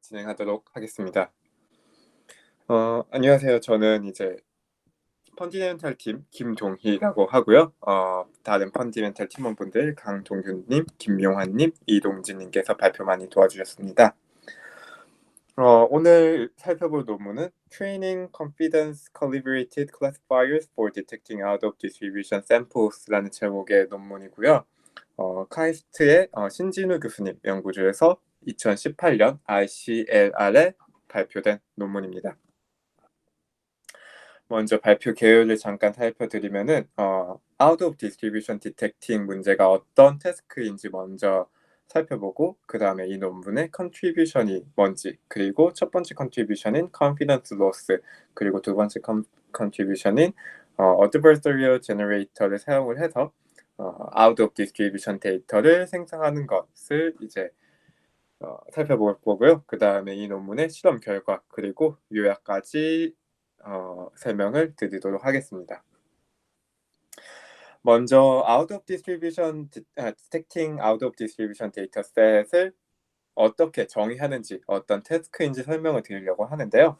진행하도록 하겠습니다. 안녕하세요. 저는 이제 펀디멘탈 팀 김동희라고 하고요. 다른 펀디멘탈 팀원분들 강동균님, 김용환님, 이동진님께서 발표 많이 도와주셨습니다. 오늘 살펴볼 논문은 Training Confidence Calibrated Classifiers for Detecting Out of Distribution Samples라는 제목의 논문이고요. 카이스트의 신진우 교수님 연구조에서 2018년 ICLR에 발표된 논문입니다. 먼저 발표 개요를 잠깐 살펴드리면은 Out of Distribution Detecting 문제가 어떤 태스크인지 먼저 살펴보고 그 다음에 이 논문의 contribution이 뭔지, 그리고 첫 번째 contribution인 confidence loss, 그리고 두 번째 contribution인 adversarial generator를 사용을 해서 out of distribution 데이터를 생성하는 것을 이제 살펴볼 거고요. 그 다음에 이 논문의 실험 결과 그리고 요약까지 설명을 드리도록 하겠습니다. 먼저 detecting out of distribution dataset을 어떻게 정의하는지, 어떤 태스크인지 설명을 드리려고 하는데요.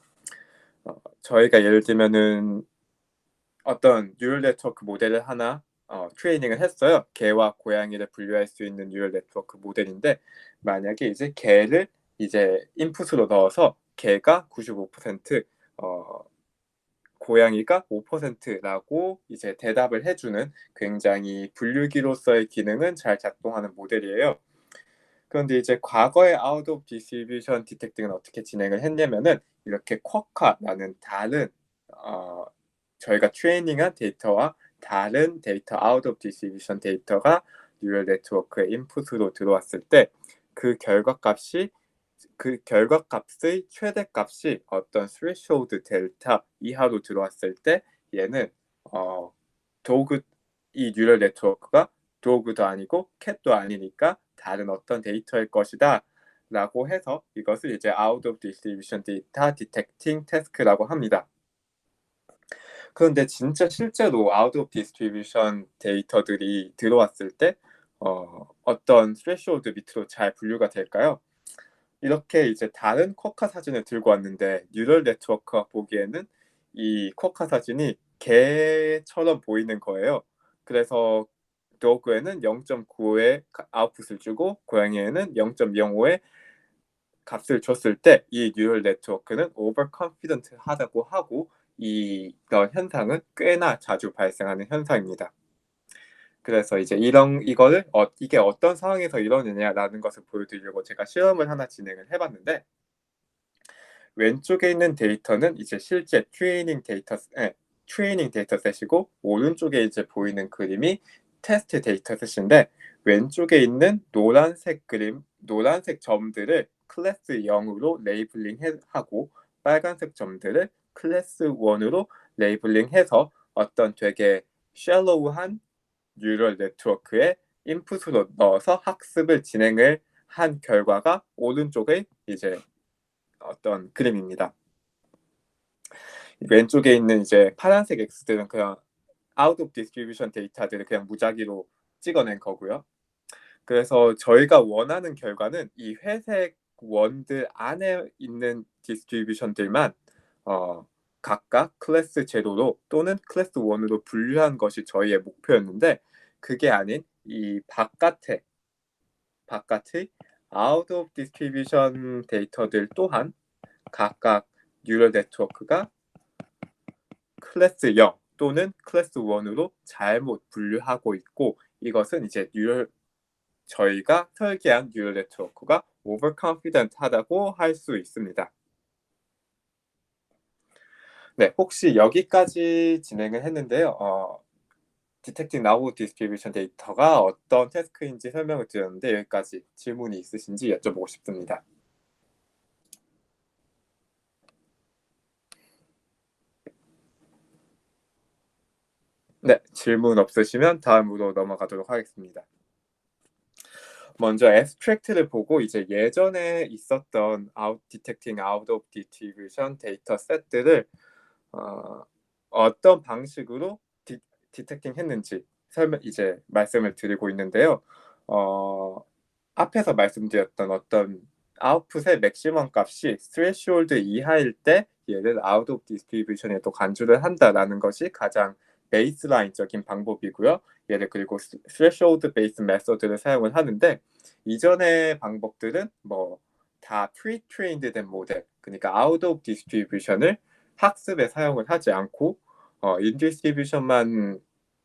저희가 예를 들면은 어떤 뉴럴 네트워크 모델을 하나 트레이닝을 했어요. 개와 고양이를 분류할 수 있는 뉴럴 네트워크 모델인데, 만약에 이제 개를 이제 인풋으로 넣어서 개가 95%, 고양이가 5%라고 이제 대답을 해주는 굉장히 분류기로서의 기능은 잘 작동하는 모델이에요. 그런데 이제 과거의 out of distribution detecting은 어떻게 진행을 했냐면은 이렇게 쿼카라는 다른 저희가 트레이닝한 데이터와 다른 데이터 out of distribution 데이터가 뉴럴 네트워크의 인풋으로 들어왔을 때 그 결과값의 최대값이 어떤 threshold 델타 이하로 들어왔을 때 얘는 도구 이 뉴럴 네트워크가 도구도 아니고 캣도 아니니까 다른 어떤 데이터일 것이다 라고 해서 이것을 이제 out of distribution data detecting task라고 합니다. 그런데 진짜 실제로 out of distribution 데이터들이 들어왔을 때 어떤 threshold 밑으로 잘 분류가 될까요? 이렇게 이제 다른 쿼카 사진을 들고 왔는데 뉴럴 네트워크가 보기에는 이 쿼카 사진이 개처럼 보이는 거예요. 그래서 도그에는 0.95의 아웃풋을 주고 고양이에는 0.05의 값을 줬을 때 이 뉴럴 네트워크는 overconfident 하다고 하고, 이런 현상은 꽤나 자주 발생하는 현상입니다. 그래서 이제 이거를 이게 어떤 상황에서 이러느냐라는 것을 보여드리려고 제가 실험을 하나 진행을 해봤는데, 왼쪽에 있는 데이터는 이제 실제 트레이닝 데이터셋이고 오른쪽에 이제 보이는 그림이 테스트 데이터셋인데, 왼쪽에 있는 노란색 점들을 클래스 0으로 레이블링하고 빨간색 점들을 클래스 1으로 레이블링해서 어떤 되게 샬로우한 뉴럴 네트워크에 인풋으로 넣어서 학습을 진행을 한 결과가 오른쪽에 이제 어떤 그림입니다. 왼쪽에 있는 이제 파란색 X들은 그냥 out of distribution 데이터들을 그냥 무작위로 찍어낸 거고요. 그래서 저희가 원하는 결과는 이 회색 원들 안에 있는 디스트리뷰션들만 각각 클래스 제로로 또는 클래스 1으로 분류한 것이 저희의 목표였는데, 그게 아닌 이 바깥의 out of distribution 데이터들 또한 각각 뉴럴 네트워크가 클래스 0 또는 클래스 1으로 잘못 분류하고 있고, 이것은 이제 저희가 설계한 뉴럴 네트워크가 overconfident 하다고 할 수 있습니다. 네, 혹시 여기까지 진행을 했는데요. Detecting Out of Distribution 데이터가 어떤 태스크인지 설명을 드렸는데, 여기까지 질문이 있으신지 여쭤보고 싶습니다. 네, 질문 없으시면 다음으로 넘어가도록 하겠습니다. 먼저 abstract를 보고 이제 예전에 있었던 detecting out of distribution 데이터 셋들을 어떤 방식으로 디텍팅 했는지 말씀을 드리고 있는데요. 앞에서 말씀드렸던 어떤 아웃풋의 맥시멈 값이 threshold 이하일 때 얘를 out of distribution에 또 간주를 한다라는 것이 가장 베이스라인적인 방법이고요. 얘를 그리고 threshold based method를 사용을 하는데 이전의 방법들은 뭐 다 pre-trained 된 모델, 그러니까 out of distribution을 학습에 사용을 하지 않고 in distribution만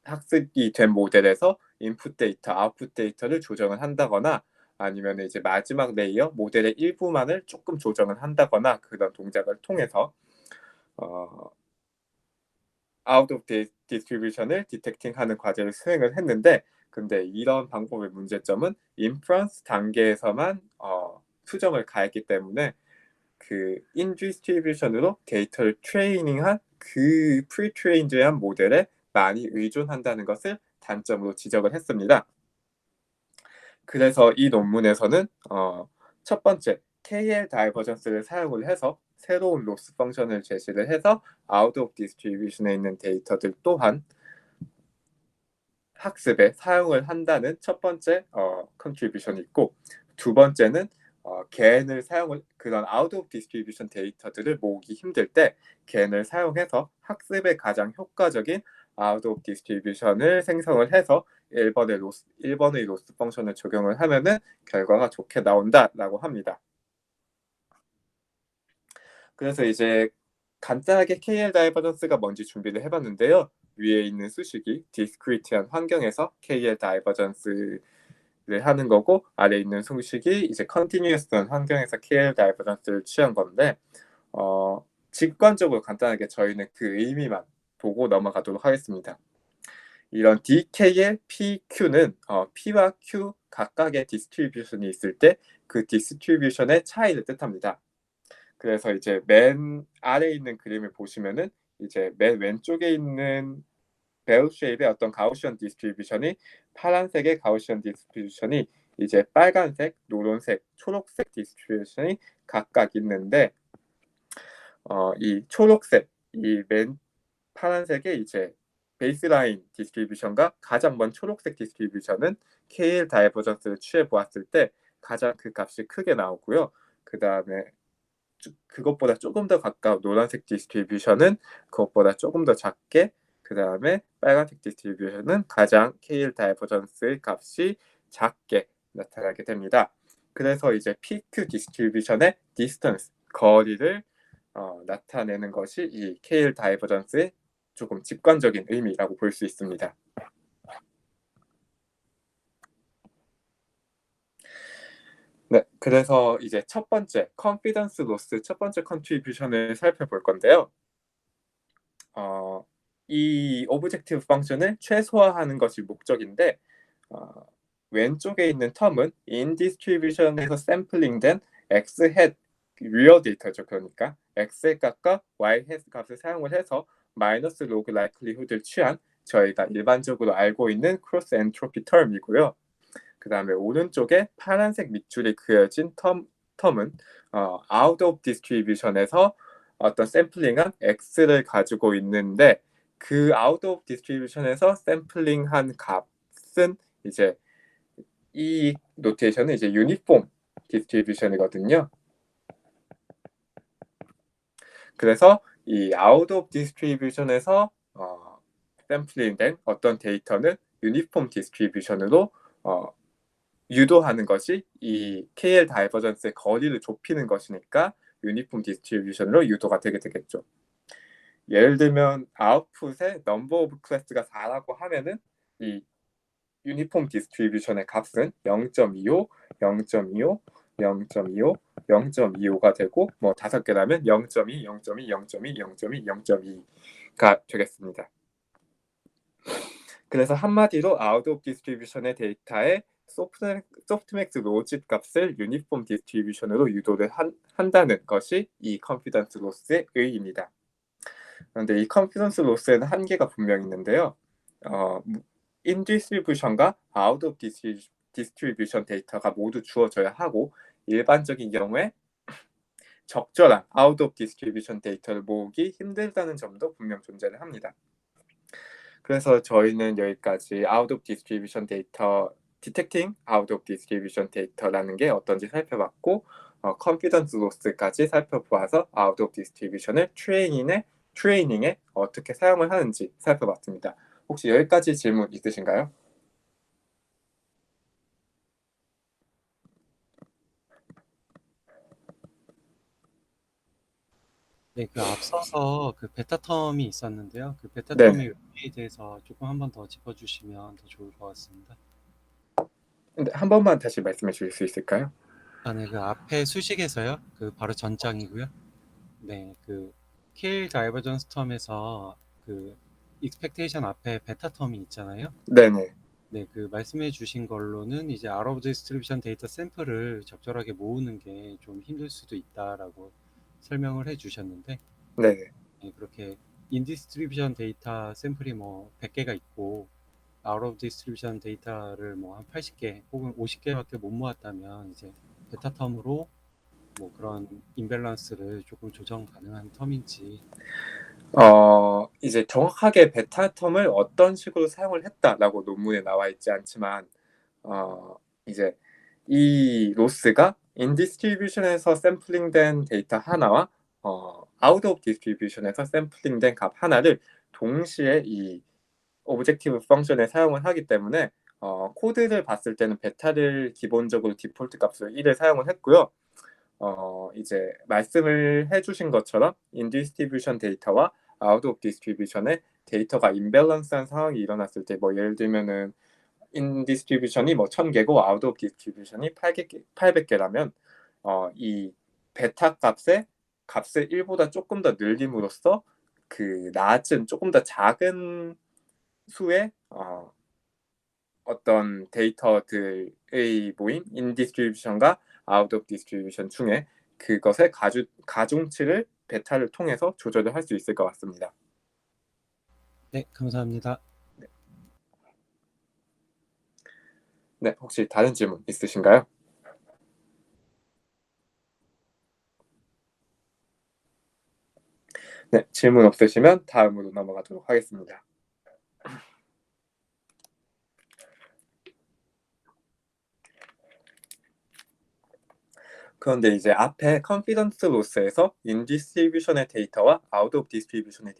학습이 된 모델에서 인풋 데이터, 아웃풋 데이터를 조정을 한다거나 아니면 이제 마지막 레이어 모델의 일부만을 조금 조정을 한다거나 그런 동작을 통해서 out of distribution을 디텍팅하는 과제를 수행을 했는데 근데 이런 방법의 문제점은 inference 단계에서만 수정을 가했기 때문에 그 in distribution으로 데이터를 트레이닝한 그 pre-trained한 모델에 많이 의존한다는 것을 단점으로 지적을 했습니다. 그래서 이 논문에서는 첫 번째 KL 다이버전스를 사용을 해서 새로운 로스 펑션을 제시를 해서 out of distribution에 있는 데이터들 또한 학습에 사용을 한다는 첫 번째 컨트리뷰션이 있고 두 번째는 겐을 사용을 그런 out of distribution 데이터들을 모으기 힘들 때 겐을 사용해서 학습에 가장 효과적인 out of distribution을 생성을 해서 1번의 로스 펑션을 적용을 하면은 결과가 좋게 나온다라고 합니다. 그래서 이제 간단하게 KL 다이버전스가 뭔지 준비를 해봤는데요. 위에 있는 수식이 디스크리트한 환경에서 KL 다이버전스를 하는 거고 아래에 있는 수식이 이제 컨티뉴어스한 환경에서 KL 다이버전스를 취한 건데 직관적으로 간단하게 저희는 그 의미만 보고 넘어가도록 하겠습니다. 이런 DKL, PQ는 P와 Q 각각의 디스트리뷰션이 있을 때 그 디스트리뷰션의 차이를 뜻합니다. 그래서 이제 맨 아래에 있는 그림을 보시면은 이제 맨 왼쪽에 있는 벨 쉐입의 어떤 가우시언 디스트리뷰션이 파란색의 가우시언 디스트리뷰션이 이제 빨간색, 노란색, 초록색 디스트리뷰션이 각각 있는데 이 초록색, 이 맨 파란색의 이제 베이스라인 디스트리뷰션과 가장 먼 초록색 디스트리뷰션은 KL 다이버전스를 취해 보았을 때 가장 그 값이 크게 나오고요. 그 다음에 그것보다 조금 더 가까운 노란색 디스트리뷰션은 그것보다 조금 더 작게 그 다음에 빨간색 디스트리뷰션은 가장 KL 다이버전스의 값이 작게 나타나게 됩니다. 그래서 이제 PQ 디스트리뷰션의 디스턴스, 거리를 나타내는 것이 이 KL 다이버전스의 조금 직관적인 의미라고 볼 수 있습니다. 네, 그래서 이제 첫 번째 컨피던스 로스 첫 번째 컨트리뷰션을 살펴볼 건데요. 이 오브젝티브 펑션을 최소화하는 것이 목적인데 왼쪽에 있는 텀은 in distribution에서 샘플링된 x hat 리얼 데이터죠. 그러니까 x hat 값과 y hat 값을 사용을 해서 마이너스 로그 라이클리후드를 취한 저희가 일반적으로 알고 있는 크로스 엔트로피 텀이고요. 그 다음에 오른쪽에 파란색 밑줄이 그려진 텀은 out of distribution에서 어떤 샘플링한 x를 가지고 있는데 그 out of distribution에서 샘플링한 값은 이제 이 노테이션은 이제 유니폼 디스트리뷰션이거든요. 그래서 이 out of distribution에서 샘플링된 어떤 데이터는 유니폼 디스트리뷰션으로 유도하는 것이 이 KL 다이버전스의 거리를 좁히는 것이니까 유니폼 디스트리뷰션으로 유도가 되게 되겠죠. 예를 들면 아웃풋의 넘버 오브 클래스가 4라고 하면은 이 유니폼 디스트리뷰션의 값은 0.25, 0.25, 0.25, 0.25가 되고 뭐 5개라면 0.2, 0.2, 0.2, 0.2, 0.2가 되겠습니다. 그래서 한마디로 아웃 오브 디스트리뷰션의 데이터에 소프트맥스 로짓 값을 유니폼 디스트리뷰션으로 유도를 한다는 것이 이 컨피던스 로스의 의의입니다. 그런데 이 컨피던스 로스에는 한계가 분명히 있는데요. 인 디스트리뷰션과 아웃 오브 디스트리뷰션 데이터가 모두 주어져야 하고 일반적인 경우에 적절한 아웃 오브 디스트리뷰션 데이터를 모으기 힘들다는 점도 분명 존재를 합니다. 그래서 저희는 여기까지 out of distribution 데이터, detecting out of distribution 데이터라는 게 어떤지 살펴봤고 confidence loss까지 살펴보아서 out of distribution을 트레이닝에 어떻게 사용을 하는지 살펴봤습니다. 혹시 여기까지 질문 있으신가요? 네, 그 앞서서 그 베타 텀이 있었는데요. 그 베타 네. 텀의 의미에 대해서 조금 한 번 더 짚어주시면 더 좋을 것 같습니다. 근데 한 번만 다시 말씀해 주실 수 있을까요? 아, 네, 그 앞에 수식에서요. 그 바로 전장이고요. 네, 그 킬 다이버전스 텀에서 그 익스펙테이션 앞에 베타 텀이 있잖아요. 네네. 네, 그 말씀해 주신 걸로는 이제 out of distribution 데이터 샘플을 적절하게 모으는 게 좀 힘들 수도 있다라고 설명을 해 주셨는데, 네네. 네, 그렇게 in distribution 데이터 샘플이 뭐 100개가 있고 out of distribution 데이터를 뭐 한 80개 혹은 50개밖에 못 모았다면 이제 베타 텀으로 뭐 그런 임밸런스를 조금 조정 가능한 텀인지. 이제 정확하게 베타 텀을 어떤 식으로 사용을 했다라고 논문에 나와 있지 않지만, 이제 이 로스가 in distribution에서 샘플링된 데이터 하나와 out of distribution에서 샘플링된 값 하나를 동시에 이 오브젝티브 펑션에 사용을 하기 때문에 코드를 봤을 때는 베타를 기본적으로 디폴트 값으로 1을 사용을 했고요. 이제 말씀을 해주신 것처럼 in distribution 데이터와 out of distribution의 데이터가 임밸런스한 상황이 일어났을 때, 뭐 예를 들면은 in distribution이 뭐 1000개고 out of distribution이 800개라면 이 베타 값을 1보다 조금 더 늘림으로써 그 낮은 조금 더 작은 수의 어떤 데이터들의 모임 in distribution과 out of distribution 중에 그것의 가중치를 베타를 통해서 조절을 할 수 있을 것 같습니다. 네, 감사합니다. 네, 혹시 다른 질문 있으신가요? 네, 질문 없으시면 다음으로 넘어가도록 하겠습니다. 그런데 이제 앞에 컨피던스 로스에서 인 디스트리뷰션의 데이터와 아웃 오브 디스트리뷰션의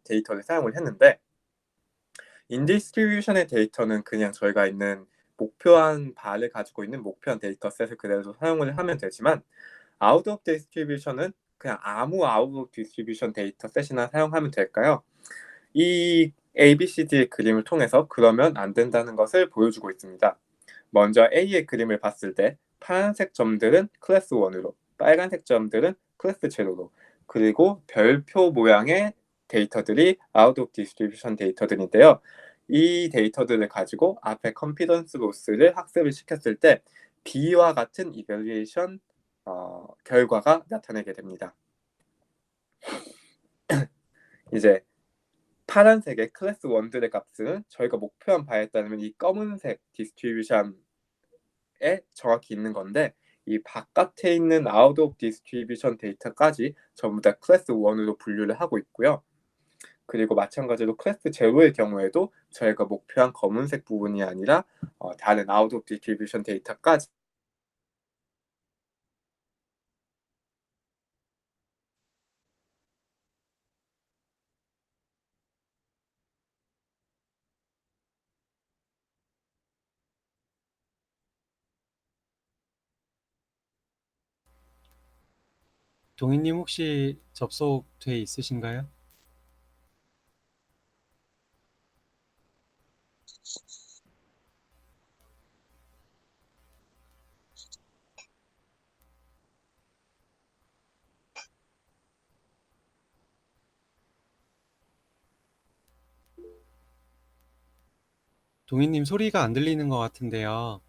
데이터를 사용을 했는데, 인 디스트리뷰션의 데이터는 그냥 저희가 있는 목표한 바를 가지고 있는 목표한 데이터셋을 그대로 사용을 하면 되지만, 아웃 오브 디스트리뷰션은 그냥 아무 아웃 오브 디스트리뷰션 데이터셋이나 사용하면 될까요? 이 ABCD의 그림을 통해서 그러면 안 된다는 것을 보여주고 있습니다. 먼저 A의 그림을 봤을 때 파란색 점들은 클래스 1으로, 빨간색 점들은 클래스 제로로, 그리고 별표 모양의 데이터들이 아웃 오브 디스트리뷰션 데이터들인데요. 이 데이터들을 가지고 앞에 컨피던스 로스를 학습을 시켰을 때 B와 같은 이밸리에이션 결과가 나타나게 됩니다. 이제 파란색의 클래스 1들의 값은 저희가 목표한 바에 따르면 이 검은색 디스트리뷰션에 정확히 있는 건데, 이 바깥에 있는 아웃 오브 디스트리뷰션 데이터까지 전부 다 클래스 1으로 분류를 하고 있고요. 그리고 마찬가지로 클래스 제로의 경우에도 저희가 목표한 검은색 부분이 아니라 다른 아웃 오브 디스트리뷰션 데이터까지. 동희님 혹시 접속돼 있으신가요? 동희님 소리가 안 들리는 것 같은데요.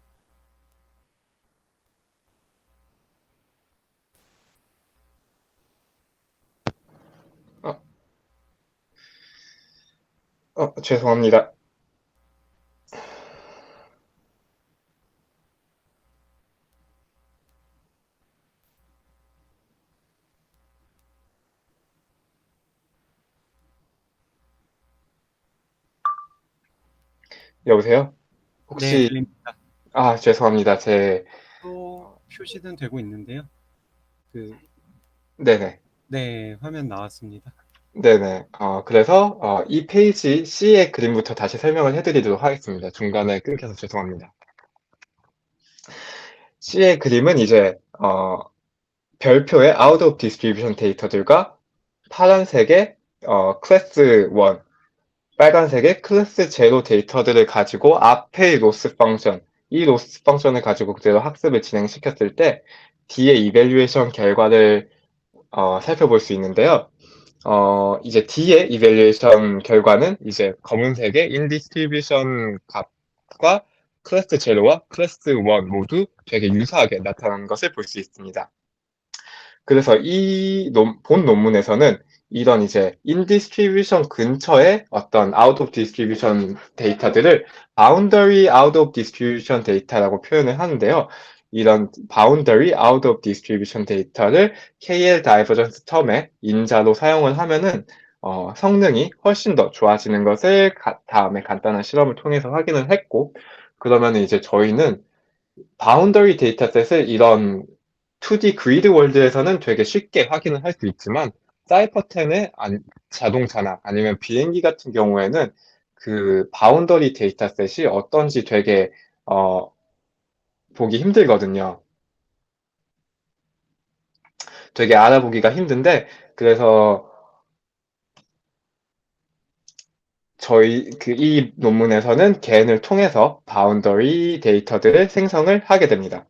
어, 죄송합니다. 여보세요? 네, 혹시 들립니다. 죄송합니다. 제 또 표시는 되고 있는데요. 그, 네네. 네, 화면 나왔습니다. 네네. 그래서 이 페이지 C의 그림부터 다시 설명을 해드리도록 하겠습니다. 중간에 끊겨서 죄송합니다. C의 그림은 이제 별표의 out of distribution 데이터들과 파란색의 클래스 1, 빨간색의 클래스 0 데이터들을 가지고 앞의 로스 펑션, 이 로스 펑션을 가지고 그대로 학습을 진행시켰을 때 D의 이밸류에이션 결과를 살펴볼 수 있는데요. 이제 D의 이밸류에이션 결과는 이제 검은색의 인디스트리뷰션 값과 클래스 0와 클래스 1 모두 되게 유사하게 나타나는 것을 볼 수 있습니다. 그래서 본 논문에서는 이런 이제 인디스트리뷰션 근처의 어떤 out of distribution 데이터들을 boundary out of distribution 데이터라고 표현을 하는데요. 이런 boundary out of distribution 데이터를 KL divergence 텀에 인자로 사용을 하면은 성능이 훨씬 더 좋아지는 것을 다음에 간단한 실험을 통해서 확인을 했고, 그러면 이제 저희는 바운더리 데이터셋을 이런 2D 그리드 월드에서는 되게 쉽게 확인을 할 수 있지만 사이퍼10의 자동차나 아니면 비행기 같은 경우에는 그 바운더리 데이터셋이 어떤지 되게 보기 힘들거든요. 되게 알아보기가 힘든데, 그래서 이 논문에서는 겐을 통해서 바운더리 데이터들을 생성을 하게 됩니다.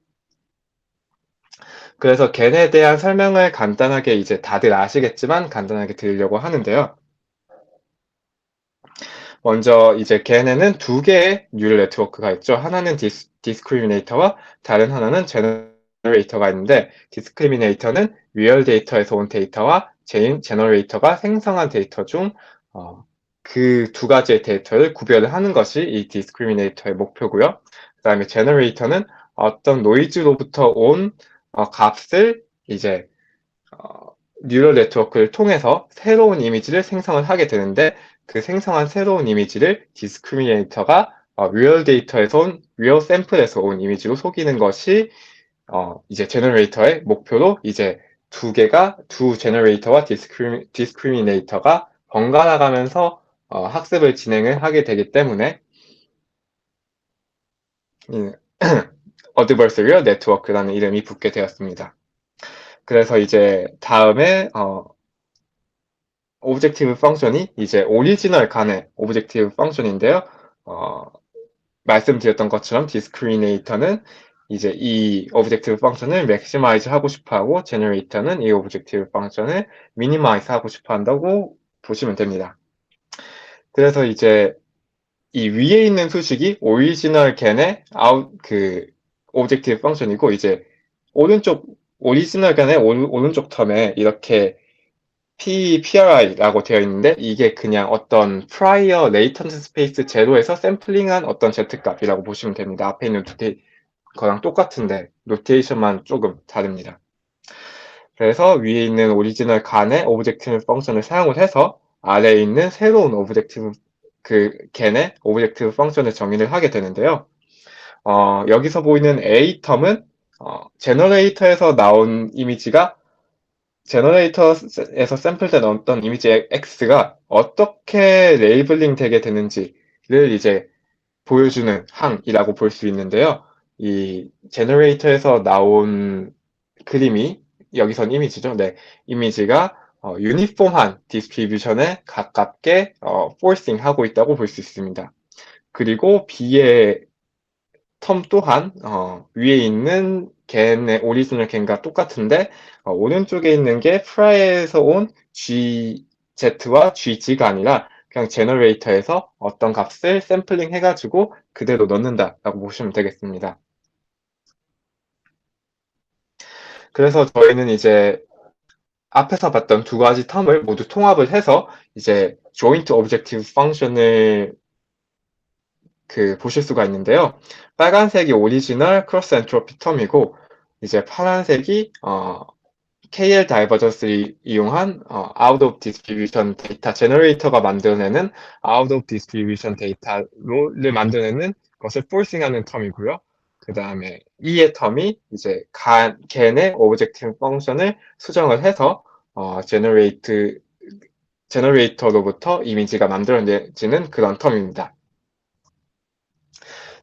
그래서 겐에 대한 설명을 간단하게 이제 다들 아시겠지만 간단하게 드리려고 하는데요. 먼저 이제 겐에는 두 개의 뉴럴 네트워크가 있죠. 하나는 디스크리미네이터와 다른 하나는 제너레이터가 있는데, 디스크리미네이터는 리얼 데이터에서 온 데이터와 제너레이터가 생성한 데이터 중 그 두 가지의 데이터를 구별을 하는 것이 이 디스크리미네이터의 목표고요. 그 다음에 제너레이터는 어떤 노이즈로부터 온 값을 이제 뉴럴 네트워크를 통해서 새로운 이미지를 생성을 하게 되는데, 그 생성한 새로운 이미지를 디스크리미네이터가 리얼 데이터에서 온, 리얼 샘플에서 온 이미지로 속이는 것이 이제 제너레이터의 목표로, 이제 두 제너레이터와 디스크리미네이터가 번갈아 가면서 학습을 진행을 하게 되기 때문에 어드버서리얼 네트워크라는 이름이 붙게 되었습니다. 그래서 이제 다음에 오브젝티브 펑션이 이제 오리지널 간의 오브젝티브 펑션인데요. 말씀드렸던 것처럼 디스크리미네이터는 이제 이 오브젝티브 펑션을 맥시마이즈 하고 싶어 하고, 제너레이터는 이 오브젝티브 펑션을 미니마이즈 하고 싶어 한다고 보시면 됩니다. 그래서 이제 이 위에 있는 수식이 오리지널 겐의 오브젝티브 펑션이고, 이제 오리지널 겐의 오른쪽 텀에 이렇게 PRI라고 되어 있는데, 이게 그냥 어떤 prior latent space 제로에서 샘플링한 어떤 Z값이라고 보시면 됩니다. 앞에 있는 거랑 똑같은데 노테이션만 조금 다릅니다. 그래서 위에 있는 오리지널 간의 오브젝티브 펑션을 사용을 해서 아래에 있는 새로운 겐의 오브젝티브 펑션을 정의를 하게 되는데요. 여기서 보이는 A 텀은 제너레이터에서 나온 이미지가 제너레이터에서 샘플된 어떤 이미지 X가 어떻게 레이블링 되게 되는지를 이제 보여주는 항이라고 볼 수 있는데요. 이 제너레이터에서 나온 그림이, 여기선 이미지죠. 네, 이미지가 유니폼한 디스트리뷰션에 가깝게 포싱 하고 있다고 볼 수 있습니다. 그리고 B의 텀 또한 위에 있는 겐의 오리지널 겐과 똑같은데, 오른쪽에 있는 게 프라이에서 온 GZ와 GG가 아니라 그냥 제너레이터에서 어떤 값을 샘플링 해가지고 그대로 넣는다라고 보시면 되겠습니다. 그래서 저희는 이제 앞에서 봤던 두 가지 텀을 모두 통합을 해서 이제 joint objective function을 보실 수가 있는데요. 빨간색이 오리지널 크로스 엔트로피 텀이고, 이제 파란색이 KL 다이버전스를 이용한 out of distribution 데이터 제너레이터가 만들어내는 out of distribution 데이터를 만들어내는 것을 forcing하는 텀이고요. 그 다음에 E의 텀이 이제 걔네 오브젝티브 펑션을 수정을 해서 제너레이터로부터 이미지가 만들어지는 그런 텀입니다.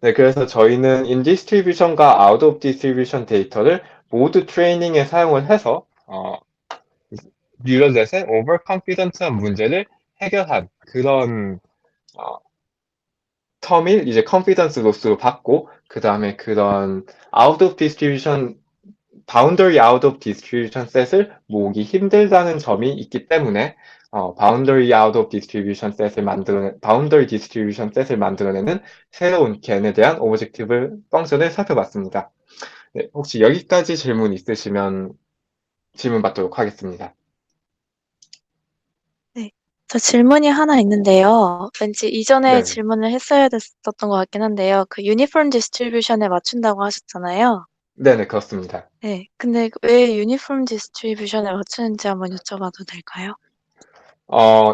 네, 그래서 저희는 in distribution과 out of distribution 데이터를 모두 트레이닝에 사용을 해서 뉴럴넷의 overconfident한 문제를 해결한 그런 텀을 이제 confidence loss로 받고 그 다음에 그런 out of distribution boundary out of distribution set을 모으기 힘들다는 점이 있기 때문에 boundary out of distribution set을 boundary distribution set을 만들어내는 새로운 겐에 대한 오브젝티브 펑션을 살펴봤습니다. 네, 혹시 여기까지 질문 있으시면 질문 받도록 하겠습니다. 저 질문이 하나 있는데요. 왠지 이전에 네, 질문을 했어야 됐었던 것 같긴 한데요. 그 유니폼 디스트리뷰션에 맞춘다고 하셨잖아요. 네네, 그렇습니다. 네. 근데 왜 유니폼 디스트리뷰션에 맞추는지 한번 여쭤봐도 될까요?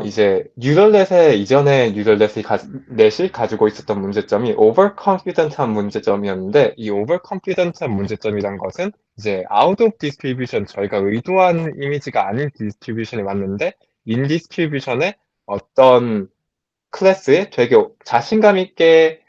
이제 뉴럴넷의 이전에 넷이 가지고 있었던 문제점이 overconfident한 문제점이었는데 이 overconfident한 문제점이란 것은 이제 out of distribution 저희가 의도한 이미지가 아닌 디스트리뷰션이 왔는데 in distribution에 어떤 클래스에 되게 자신감 있게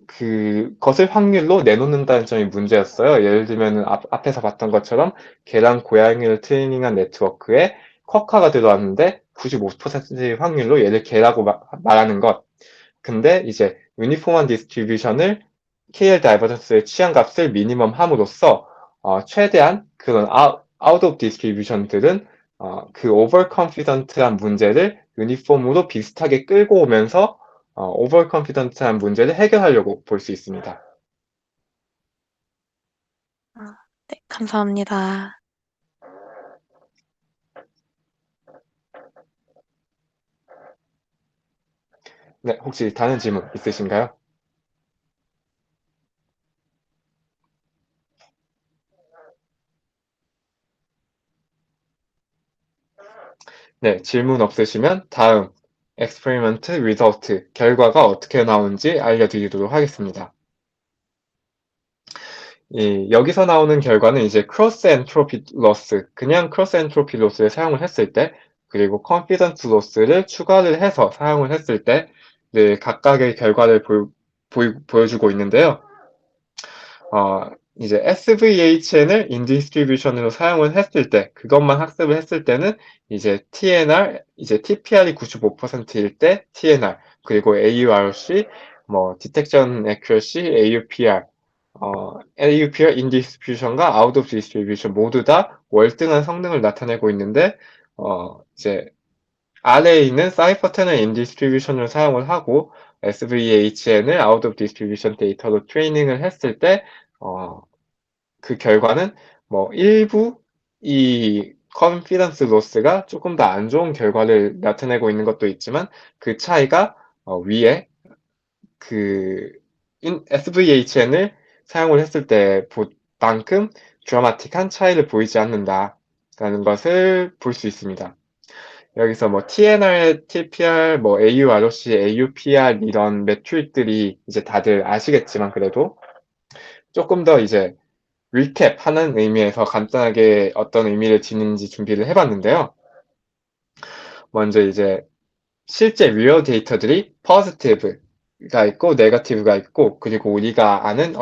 그것을 확률로 내놓는다는 점이 문제였어요. 예를 들면 앞에서 봤던 것처럼 개랑 고양이를 트레이닝한 네트워크에 쿼카가 들어왔는데 95%의 확률로 얘를 개라고 말하는 것. 근데 이제 유니폼한 디스트리뷰션을 KL 다이버전스의 취향값을 미니멈 함으로써 최대한 그런 out of distribution들은 그 overconfident한 문제를 유니폼으로 비슷하게 끌고 오면서 overconfident한 문제를 해결하려고 볼 수 있습니다. 네, 감사합니다. 네, 혹시 다른 질문 있으신가요? 네, 질문 없으시면 다음 experiment result 결과가 어떻게 나오는지 알려드리도록 하겠습니다. 여기서 나오는 결과는 이제 크로스 엔트로피 로스, 그냥 크로스 엔트로피 로스를 사용을 했을 때, 그리고 컨피던스 로스를 추가를 해서 사용을 했을 때, 각각의 결과를 보여주고 있는데요. 이제 SVHN을 인디스트리뷰션으로 사용을 했을 때, 그것만 학습을 했을 때는 이제 TNR, 이제 TPR이 95%일 때 TNR, 그리고 AURC, Detection Accuracy, AUPR, AUPR in distribution과 out of distribution 모두 다 월등한 성능을 나타내고 있는데, 이제 아래에 있는 사이퍼10을 in distribution을 사용을 하고 SVHN을 out of distribution 데이터로 트레이닝을 했을 때, 그 결과는 일부 이 컨피던스 로스가 조금 더 안 좋은 결과를 나타내고 있는 것도 있지만 그 차이가 위에 그 SVHN을 사용을 했을 때만큼 드라마틱한 차이를 보이지 않는다라는 것을 볼 수 있습니다. 여기서 TNR, TPR, AUROC, AUPR 이런 매트릭들이 이제 다들 아시겠지만 그래도 조금 더 이제 리캡 하는 의미에서 간단하게 어떤 의미를 지니는지 준비를 해봤는데요. 먼저 이제 실제 리얼 데이터들이 positive가 있고 negative가 있고 그리고 우리가 아는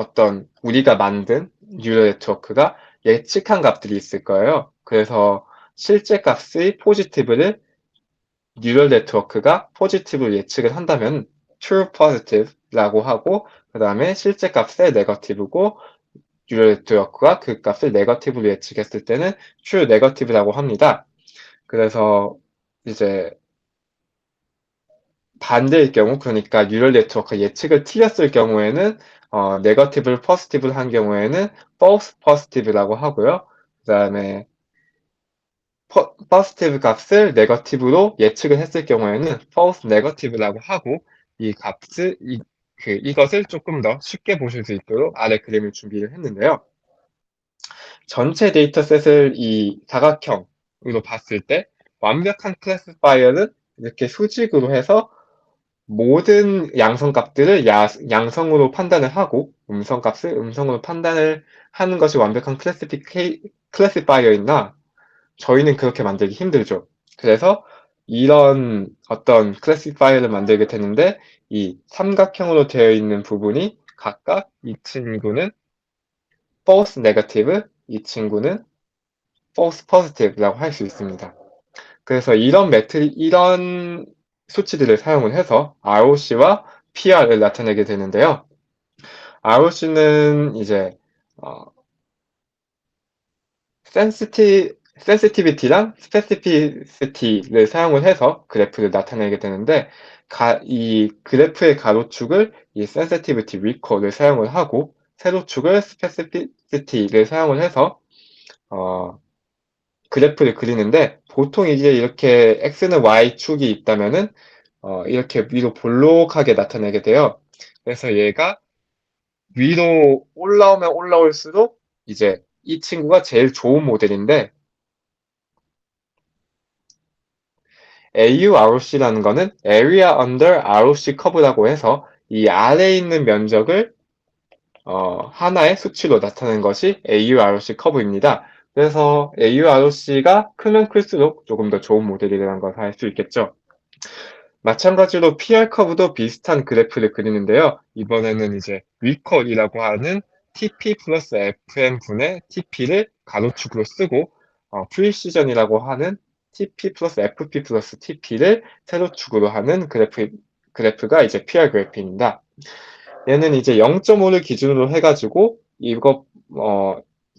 우리가 만든 뉴럴 네트워크가 예측한 값들이 있을 거예요. 그래서 실제 값의 positive를 뉴럴 네트워크가 positive를 예측을 한다면 true positive라고 하고 그 다음에 실제 값의 negative고 뉴럴 네트워크가 그 값을 네거티브로 예측했을 때는 true negative라고 합니다. 그래서 이제 반대일 경우, 그러니까 뉴럴 네트워크 예측을 틀렸을 경우에는 네거티브를 포지티브를 한 경우에는 false positive라고 하고요. 그 다음에 포지티브 값을 네거티브로 예측을 했을 경우에는 false negative라고 하고 이것을 조금 더 쉽게 보실 수 있도록 아래 그림을 준비를 했는데요. 전체 데이터셋을 이 사각형으로 봤을 때 완벽한 클래시파이어는 이렇게 수직으로 해서 모든 양성값들을 양성으로 판단을 하고 음성값을 음성으로 판단을 하는 것이 완벽한 클래시파이어이나 저희는 그렇게 만들기 힘들죠. 그래서 이런 어떤 클래시파이어를 만들게 되는데 이 삼각형으로 되어 있는 부분이 각각 이 친구는 false negative, 이 친구는 false positive라고 할 수 있습니다. 그래서 이런 수치들을 사용을 해서 ROC와 PR을 나타내게 되는데요. ROC는 이제 센시티비티랑 스페시피시티를 사용을 해서 그래프를 나타내게 되는데 이 그래프의 가로축을 이 센시티비티 리커를 사용을 하고 세로축을 스페시피시티를 사용을 해서 그래프를 그리는데 보통 이제 이렇게 x는 y축이 있다면은 이렇게 위로 볼록하게 나타내게 돼요. 그래서 얘가 위로 올라오면 올라올수록 이제 이 친구가 제일 좋은 모델인데 AUROC라는 거는 Area Under ROC Curve라고 해서 이 아래에 있는 면적을 하나의 수치로 나타내는 것이 AUROC 커브입니다. 그래서 AUROC가 크면 클수록 조금 더 좋은 모델이라는 것을 알 수 있겠죠. 마찬가지로 PR 커브도 비슷한 그래프를 그리는데요. 이번에는 이제 리컬이라고 하는 TP 플러스 FM 분의 TP를 가로축으로 쓰고 프리시전이라고 하는 TP 플러스 FP 플러스 TP를 세로축으로 하는 그래프가 이제 PR 그래프입니다. 얘는 이제 0.5를 기준으로 해가지고 이거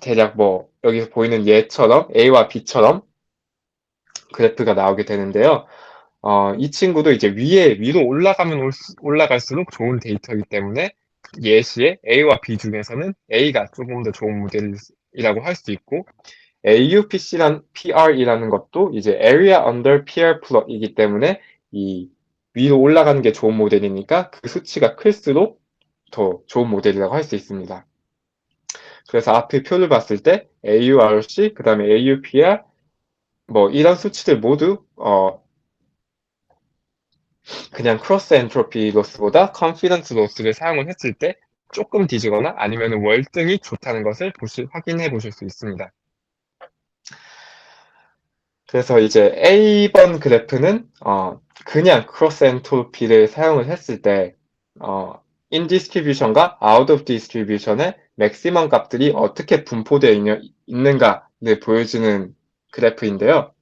대략 뭐 여기서 보이는 얘처럼 A와 B처럼 그래프가 나오게 되는데요. 이 친구도 이제 위로 올라가면 올라갈수록 좋은 데이터이기 때문에 예시에 A와 B 중에서는 A가 조금 더 좋은 모델이라고 할 수 있고 PR이라는 것도 이제 Area Under PR Plot이기 때문에 이 위로 올라가는 게 좋은 모델이니까 그 수치가 클수록 더 좋은 모델이라고 할 수 있습니다. 그래서 앞에 표를 봤을 때 AURC, 그 다음에 AUPR 뭐 이런 수치들 모두 그냥 크로스 엔트로피 로스보다 컨피던스 로스를 사용을 했을 때 조금 뒤지거나 아니면 월등히 좋다는 것을 확인해 보실 수 있습니다. 그래서 이제 A번 그래프는 그냥 크로스 엔트로피를 사용을 했을 때 in distribution과 out of distribution의 맥시멈 값들이 어떻게 분포되어 있는가를 보여주는 그래프인데요.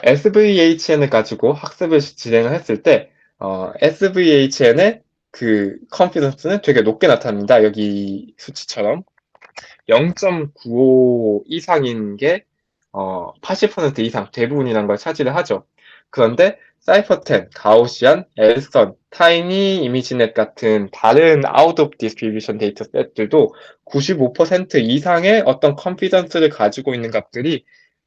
SVHN을 가지고 학습을 진행을 했을 때 SVHN의 그 컨피던스는 되게 높게 나타납니다. 여기 수치처럼 0.95 이상인 게 80% 이상 대부분이라는 걸 차지를 하죠. 그런데 사이퍼10, 가우시안, 엘선, 타이니 이미지넷 같은 다른 아웃 오브 디스트리뷰션 데이터 셋들도 95% 이상의 어떤 컨피던스를 가지고 있는 값들이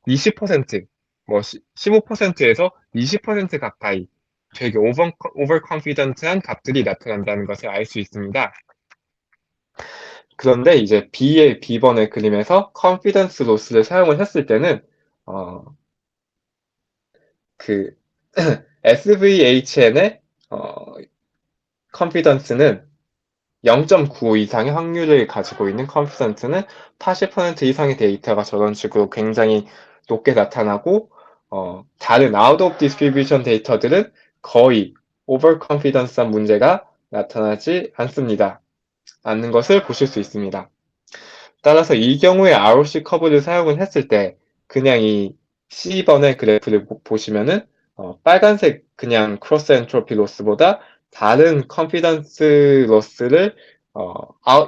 20%, 뭐 15%에서 20% 가까이 되게 오버 컨피던트한 값들이 나타난다는 것을 알 수 있습니다. 그런데 이제 B번의 그림에서 컨피던스 로스를 사용을 했을 때는 그 SVHN의 컨피던스는 0.95 이상의 확률을 가지고 있는 컨피던스는 80% 이상의 데이터가 저런 식으로 굉장히 높게 나타나고 다른 out of distribution 데이터들은 거의 over confidence한 문제가 나타나지 않는 것을 보실 수 있습니다. 따라서 이 경우에 ROC 커브를 사용을 했을 때 그냥 이 C번의 그래프를 보시면은 빨간색 그냥 크로스 엔트로피 로스보다 다른 컨피던스 로스를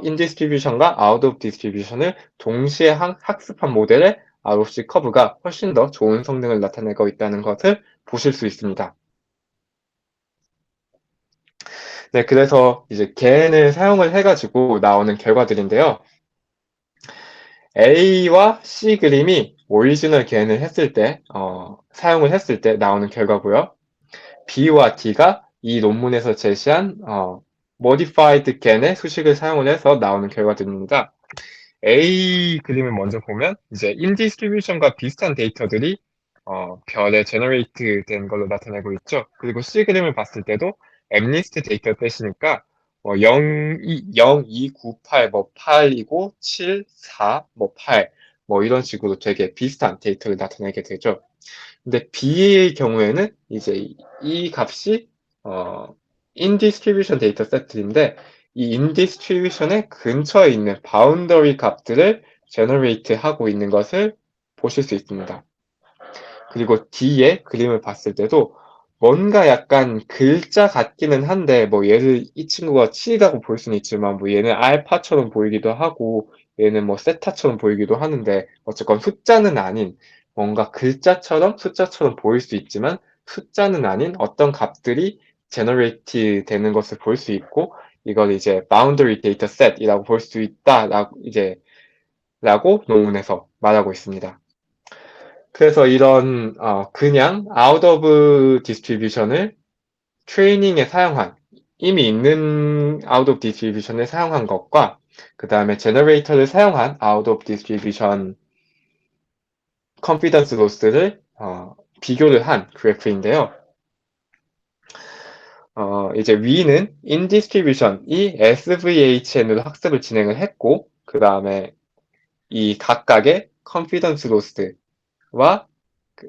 in distribution과 out of distribution을 동시에 학습한 모델의 ROC 커브가 훨씬 더 좋은 성능을 나타내고 있다는 것을 보실 수 있습니다. 네, 그래서 이제 개인을 사용을 해가지고 나오는 결과들인데요. A와 C 그림이 오리지널 개인을 했을 때, 사용을 했을 때 나오는 결과고요. B와 D가 이 논문에서 제시한 modified gen의 수식을 사용을 해서 나오는 결과들입니다. A 그림을 먼저 보면 이제 in distribution과 비슷한 데이터들이 별에 제너레이트 된 걸로 나타내고 있죠. 그리고 C 그림을 봤을 때도 엠리스트 데이터 떼시니까 0, 2, 9, 8, 뭐 8이고 7, 4, 뭐 8, 뭐 이런 식으로 되게 비슷한 데이터를 나타내게 되죠. 근데 B의 경우에는 이제 이 값이 인디스트리뷰션 데이터 세트인데 이 인디스트리뷰션의 근처에 있는 바운더리 값들을 제너레이트 하고 있는 것을 보실 수 있습니다. 그리고 D의 그림을 봤을 때도 뭔가 약간 글자 같기는 한데 뭐 얘를 이 친구가 7이라고 볼 수는 있지만 뭐 얘는 알파처럼 보이기도 하고 얘는 뭐 세타처럼 보이기도 하는데 어쨌건 숫자는 아닌 뭔가 글자처럼 숫자처럼 보일 수 있지만 숫자는 아닌 어떤 값들이 제너레이트 되는 것을 볼 수 있고 이걸 이제 boundary data set이라고 볼 수 있다라고 이제 라고 논문에서 말하고 있습니다. 그래서 이런 그냥 out of distribution을 트레이닝에 사용한 이미 있는 out of distribution을 사용한 것과 그 다음에 제너레이터를 사용한 out of distribution confidence loss를 비교를 한 그래프인데요. 이제 위는 in distribution이 SVHN으로 학습을 진행을 했고 그 다음에 이 각각의 confidence loss와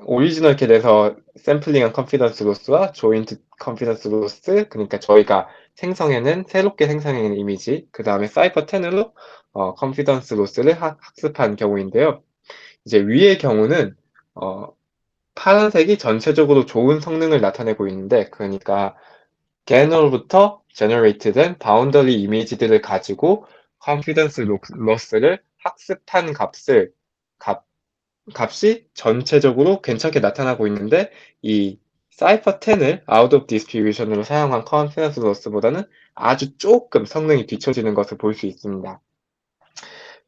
오리지널 겟에서 샘플링한 컨피던스 로스와 조인트 컨피던스 로스 그러니까 저희가 새롭게 생성해낸 이미지 그 다음에 사이퍼 10으로 컨피던스 로스를 학습한 경우인데요. 이제 위의 경우는 파란색이 전체적으로 좋은 성능을 나타내고 있는데 그러니까 개널부터 제너레이트된 바운더리 이미지들을 가지고 컨피던스 로스를 학습한 값이 전체적으로 괜찮게 나타나고 있는데 이 사이퍼 10을 out of distribution으로 사용한 컨피던스 로스보다는 아주 조금 성능이 뒤처지는 것을 볼 수 있습니다.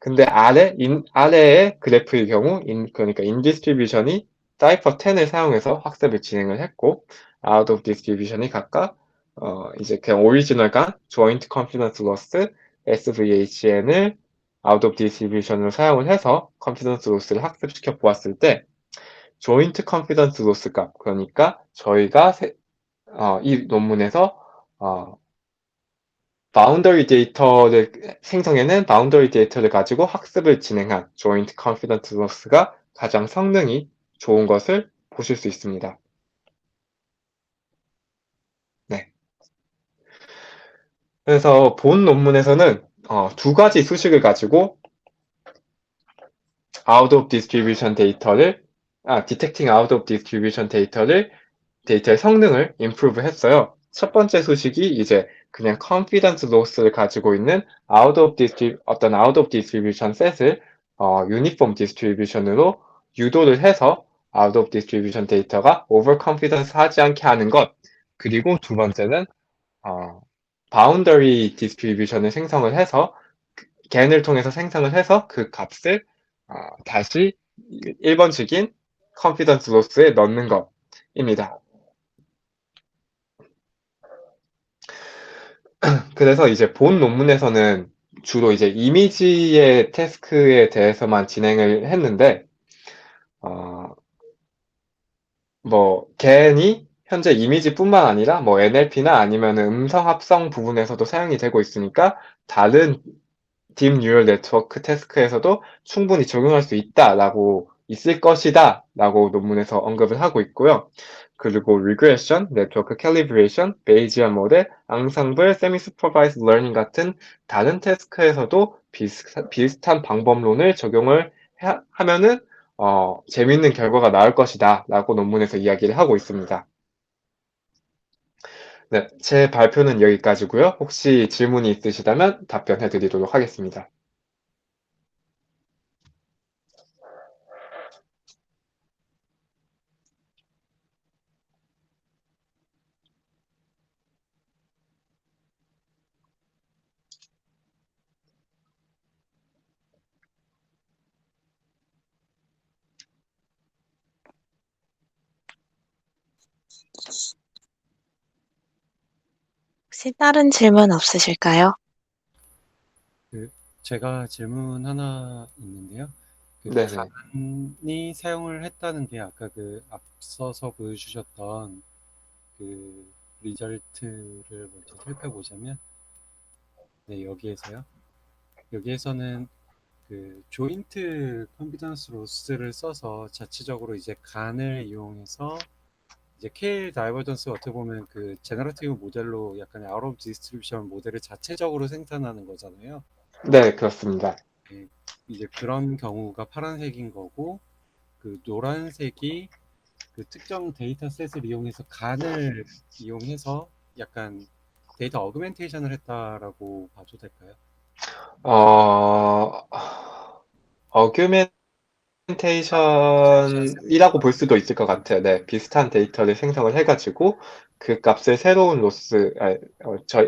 근데 아래의 그래프의 경우 그러니까 in distribution이 사이퍼 10을 사용해서 학습을 진행을 했고 out of distribution이 각각 이제 그냥 오리지널과 joint confidence loss SVHN을 out of distribution으로 사용을 해서 confidence loss를 학습시켜 보았을 때 joint confidence loss 값 그러니까 저희가 이 논문에서 바운더리 데이터를 생성해낸 바운더리 데이터를 가지고 학습을 진행한 joint confidence loss가 가장 성능이 좋은 것을 보실 수 있습니다. 네. 그래서 본 논문에서는 두 가지 수식을 가지고 out of distribution 데이터를 detecting out of distribution 데이터의 성능을 improve 했어요. 첫 번째 수식이 이제 그냥 confidence loss를 가지고 있는 어떤 out of distribution set을 uniform distribution으로 유도를 해서 out of distribution 데이터가 overconfidence 하지 않게 하는 것. 그리고 두 번째는 boundary distribution을 생성을 해서 겐을 통해서 생성을 해서 그 값을 다시 1번식인 confidence loss에 넣는 것입니다. 그래서 이제 본 논문에서는 주로 이제 이미지의 태스크에 대해서만 진행을 했는데, 겐이 현재 이미지뿐만 아니라 뭐 NLP나 아니면 음성 합성 부분에서도 사용이 되고 있으니까 다른 딥 뉴럴 네트워크 태스크에서도 충분히 적용할 수 있다라고 있을 것이다 라고 논문에서 언급을 하고 있고요. 그리고 리그레션, 네트워크 캘리브레이션, 베이지안 모델, 앙상블, 세미 슈퍼바이즈 러닝 같은 다른 태스크에서도 비슷한 방법론을 적용을 하면은 재밌는 결과가 나올 것이다 라고 논문에서 이야기를 하고 있습니다. 네, 제 발표는 여기까지고요. 혹시 질문이 있으시다면 답변해 드리도록 하겠습니다. 혹시 다른 질문 없으실까요? 제가 질문 하나 있는데요. 그 네네. 간이 사용을 했다는 게 아까 그 앞서서 보여주셨던 그 리절트를 먼저 살펴보자면, 네, 여기에서요. 여기에서는 그 조인트 컨피던스 로스를 써서 자체적으로 이제 간을 이용해서 이제 KL 다이버전스 어떻게 보면 그 제너러티브 모델로 약간 아웃 오브 디스트리뷰션 모델을 자체적으로 생산하는 거잖아요. 네, 그렇습니다. 네, 이제 그런 경우가 파란색인 거고, 그 노란색이 그 특정 데이터셋을 이용해서 간을 이용해서 약간 데이터 어그멘테이션을 했다라고 봐도 될까요? 어, 어규멘테이션이라고 볼 수도 있을 것 같아요. 네, 비슷한 데이터를 생성을 해가지고 그 값을 새로운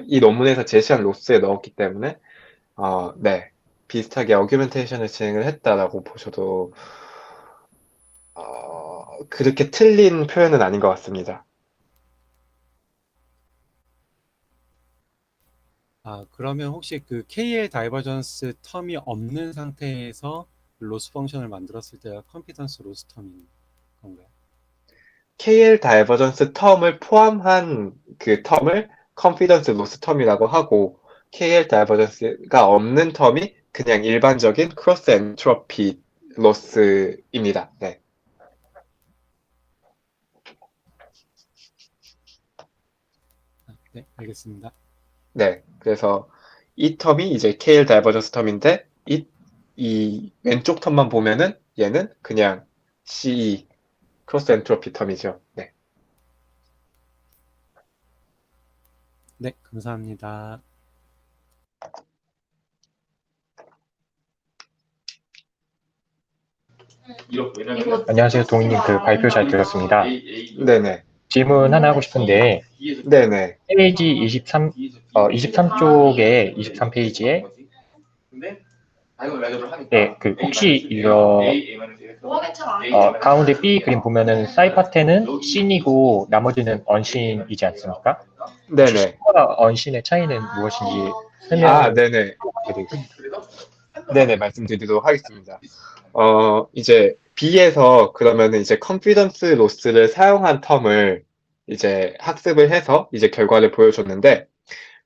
이 논문에서 제시한 로스에 넣었기 때문에 네, 비슷하게 어규멘테이션을 진행을 했다라고 보셔도 그렇게 틀린 표현은 아닌 것 같습니다. 그러면 혹시 그 KL 다이버전스 텀이 없는 상태에서 로스 펑션을 만들었을 때가 컨피던스 로스 텀인 건가요? KL 다이버전스 텀을 포함한 그 텀을 컨피던스 로스 텀이라고 하고 KL 다이버전스가 없는 텀이 그냥 일반적인 크로스 엔트로피 로스입니다. 네. 네, 알겠습니다. 네. 그래서 이 텀이 이제 KL 다이버전스 텀인데 이 왼쪽 텀만 보면은 얘는 그냥 CE 크로스 엔트로피 텀이죠. 네. 네, 감사합니다. 안녕하세요, 동희님. 그 발표 잘 들었습니다. 네네. 질문 하나 하고 싶은데, 네네. 페이지 23쪽에, 23페이지에, 네, 그 혹시 이거, 가운데 B 그림 보면은 사이파텐은 씬이고 나머지는 언씬이지 않습니까? 네네. 씬과 언씬의 차이는 무엇인지 설명을 네네. 드리겠습니다. 네네, 말씀드리도록 하겠습니다. 이제 B에서 그러면은 이제 컨피던스 로스를 사용한 텀을 이제 학습을 해서 이제 결과를 보여줬는데,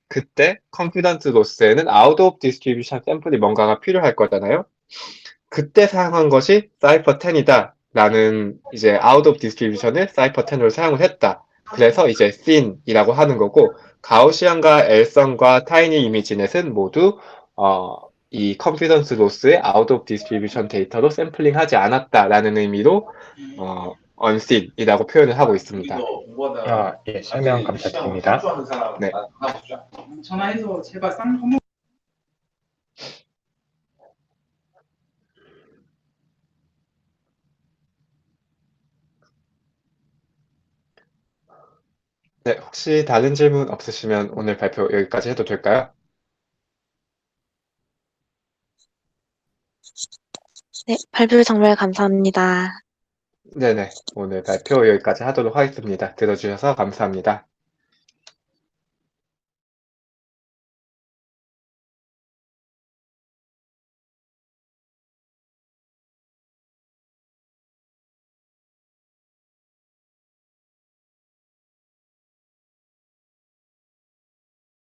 그때 컨피던스 로스에는 아웃 오브 디스트리뷰션 샘플이 뭔가가 필요할 거잖아요. 그때 사용한 것이 사이퍼 10이다 라는 이제 아웃 오브 디스트리뷰션을 사이퍼 10으로 사용을 했다. 그래서 이제 씬이라고 하는 거고, 가우시안과 엘성과 타이니 이미지넷은 모두 이 컨피던스 로스의 아웃 오브 디스트리뷰션 데이터로 샘플링하지 않았다라는 의미로 언씬이라고 표현을 하고 있습니다. 예, 설명 감사드립니다. 네. 전화해서 제발 쌍 네, 혹시 다른 질문 없으시면 오늘 발표 여기까지 해도 될까요? 네, 발표 정말 감사합니다. 네네, 오늘 발표 여기까지 하도록 하겠습니다. 들어주셔서 감사합니다.